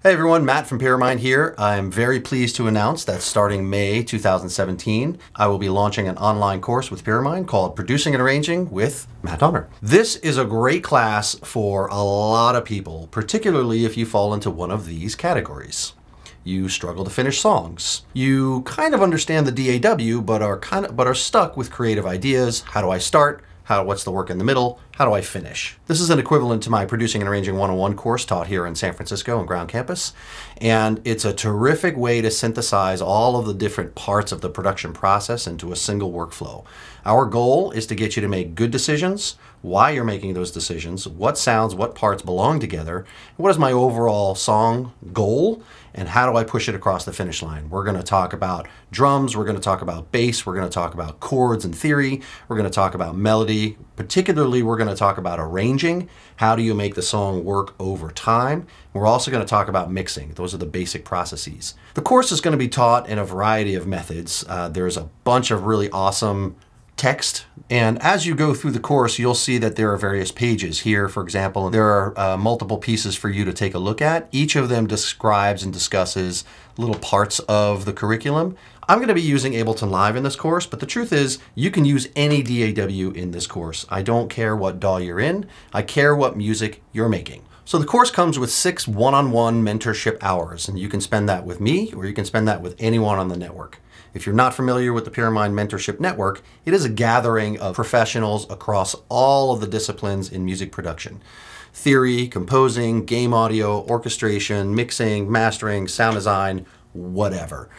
Hey everyone, Matt from Pyramind here. I'm very pleased to announce that starting May 2017, I will be launching an online course with Pyramind called Producing and Arranging with Matt Donner. This is a great class for a lot of people, particularly if you fall into one of these categories. You struggle to finish songs. You kind of understand the DAW, but are stuck with creative ideas. How do I start? What's the work in the middle? How do I finish? This is an equivalent to my Producing and Arranging 101 course taught here in San Francisco on Ground Campus. And it's a terrific way to synthesize all of the different parts of the production process into a single workflow. Our goal is to get you to make good decisions, why you're making those decisions, what sounds, what parts belong together, what is my overall song goal, and how do I push it across the finish line. We're going to talk about drums, we're going to talk about bass, we're going to talk about chords and theory, we're going to talk about melody, particularly we're going to talk about arranging. How do you make the song work over time? We're also going to talk about mixing. Those are the basic processes. The course is going to be taught in a variety of methods. There's a bunch of really awesome text, and as you go through the course you'll see that there are various pages. Here, for example, there are multiple pieces for you to take a look at. Each of them describes and discusses little parts of the curriculum. I'm going to be using Ableton Live in this course, but the truth is you can use any DAW in this course. I don't care what DAW you're in, I care what music you're making. So the course comes with 6 one-on-one mentorship hours, and you can spend that with me or you can spend that with anyone on the network. If you're not familiar with the Pyramind Mentorship Network, it is a gathering of professionals across all of the disciplines in music production. Theory, composing, game audio, orchestration, mixing, mastering, sound design, whatever.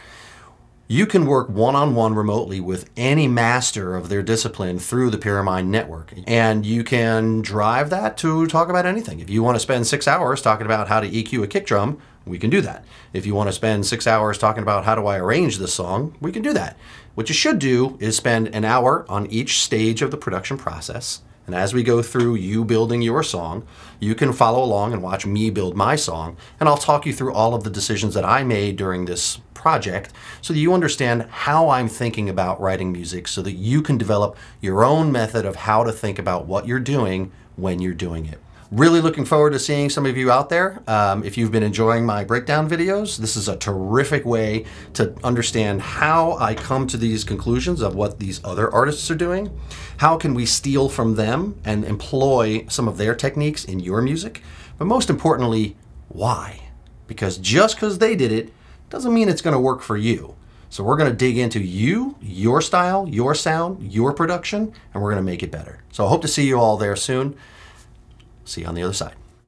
You can work one-on-one remotely with any master of their discipline through the Pyramind network. And you can drive that to talk about anything. If you want to spend 6 hours talking about how to EQ a kick drum, we can do that. If you want to spend 6 hours talking about how do I arrange this song, we can do that. What you should do is spend an hour on each stage of the production process. And as we go through you building your song, you can follow along and watch me build my song. And I'll talk you through all of the decisions that I made during this project so that you understand how I'm thinking about writing music so that you can develop your own method of how to think about what you're doing when you're doing it. Really looking forward to seeing some of you out there. If you've been enjoying my breakdown videos, this is a terrific way to understand how I come to these conclusions of what these other artists are doing. How can we steal from them and employ some of their techniques in your music? But most importantly, why? Because just because they did it doesn't mean it's going to work for you. So we're going to dig into you, your style, your sound, your production, and we're going to make it better. So I hope to see you all there soon. See you on the other side.